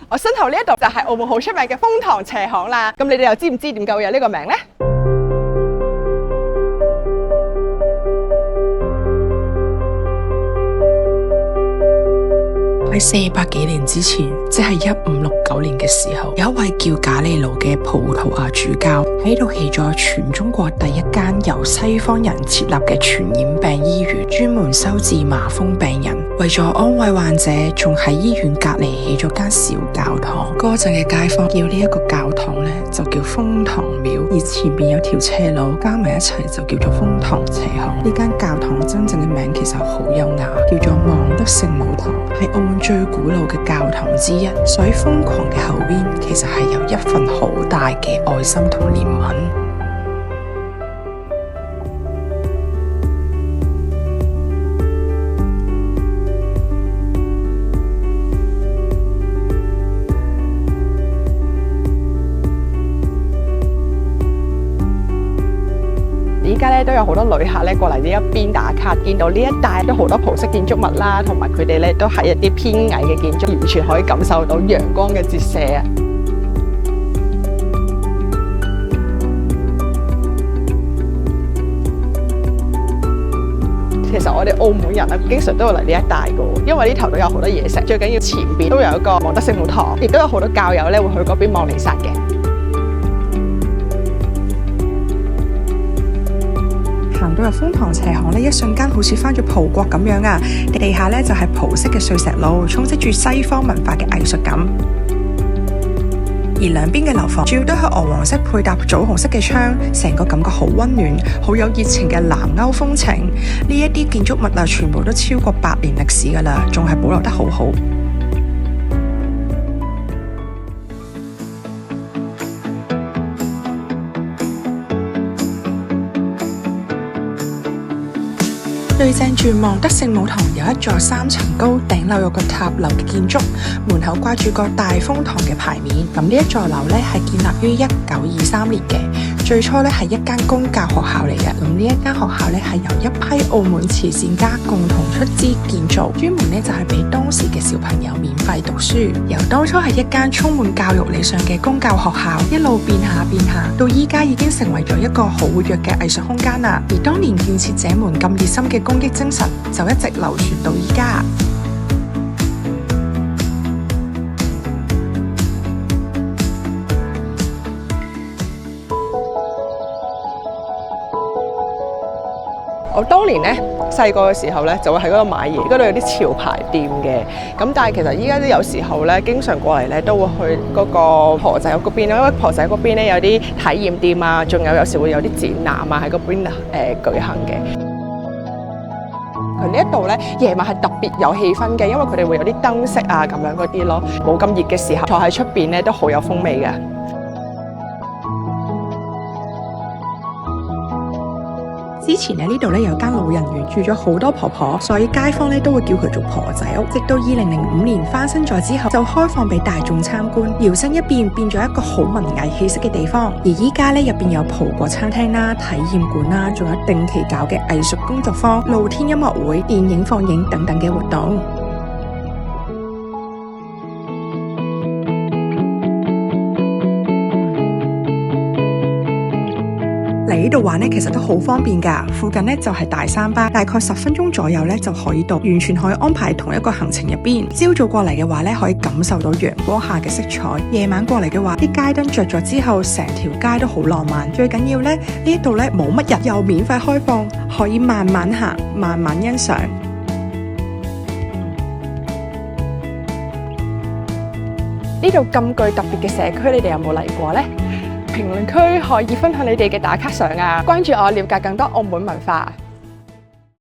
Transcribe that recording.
我身後呢一度就係澳門好出名嘅風塘斜巷啦。咁你哋又知唔知點解會有呢個名呢？喺400幾年之前，即係1569年嘅時候，有一位叫賈利魯嘅葡萄牙主教喺度起咗全中國第一間由西方人設立嘅傳染病醫院，專門收治麻風病人。為咗安慰患者，仲喺醫院隔籬起咗間小教堂。嗰陣嘅街坊叫呢一個教堂呢，就叫風塘廟，而前面有條斜路加埋一齊就叫做風塘斜巷。呢間教堂真正嘅名其實好優雅，叫做望德聖母堂，係澳門最古老嘅教堂之一。所以瘋狂嘅後邊其實係有一份好大嘅愛心同憐憫。而家咧都有好多旅客咧過嚟呢一邊打卡，見到呢一帶都好多葡式建築物啦，同埋佢哋咧都係一啲偏矮嘅建築，完全可以感受到陽光嘅折射啊！其實我哋澳門人咧，經常都會嚟呢一帶嘅，因為呢頭都有好多嘢食，最緊要前邊都有一個望德聖母堂，亦都有好多教友咧會去嗰邊望彌撒嘅。行到入風塘斜巷呢，一瞬間好似返咗葡國咁樣啊！地下呢就係葡式嘅碎石路，充斥住西方文化嘅藝術感。而兩邊嘅樓房主要都係鵝黃色配搭棗紅色嘅窗，成個感覺好溫暖，好有熱情嘅南歐風情。呢一啲建築物啊，全部都超過100年歷史㗎喇，仲係保留得好好。對正住望德聖母堂有一座3層高、頂樓有個塔樓嘅建築，門口掛住個大風塘嘅牌面。咁呢一座樓咧係建立於1923年嘅，最初咧係一間公教學校嚟嘅。咁呢一間學校咧係由一批澳門慈善家共同出資建造，專門咧就係俾當時嘅小朋友免費讀書。由當初係一間充滿教育理想嘅公教學校，一路變下，到依家已經成為咗一個好活躍嘅藝術空間啦。而當年建設者們咁熱心嘅公益精神就一直流傳到依家。我當年咧細個嘅時候咧，就會喺嗰度買嘢，嗰度有啲潮牌店嘅。咁但係其實依家都有時候咧，經常過嚟咧都會去嗰個婆仔嗰邊，因為婆仔嗰邊咧有啲體驗店啊，仲有時會有啲展覽啊喺嗰邊舉行嘅。佢呢一度咧夜晚係特別有氣氛嘅，因為佢哋會有啲燈飾啊咁樣嗰啲咯，冇咁熱嘅時候坐喺出邊咧都好有風味嘅。之前咧呢度咧有間老人院，住咗好多婆婆，所以街坊咧都會叫佢做婆仔屋。直到2005年翻新咗之後，就開放俾大眾參觀，搖身一變咗一個好文藝氣息嘅地方。而依家咧入邊有葡國餐廳啦、體驗館啦，仲有定期搞嘅藝術工作坊、露天音樂會、電影放映等等嘅活動。嚟呢度玩咧，其實都好方便㗎。附近咧就係大三巴，大概10分鐘左右咧就可以到，完全可以安排同一個行程入邊。朝早過嚟嘅話咧，可以感受到陽光下嘅色彩；夜晚過嚟嘅話，啲街燈着咗之後，成條街都好浪漫。最緊要咧，呢度咧冇乜人，又免費開放，可以慢慢行，慢慢欣賞。呢度咁具特別嘅社區，你哋有冇嚟過呢？評論區可以分享你哋嘅打卡相啊！關注我，了解更多澳門文化。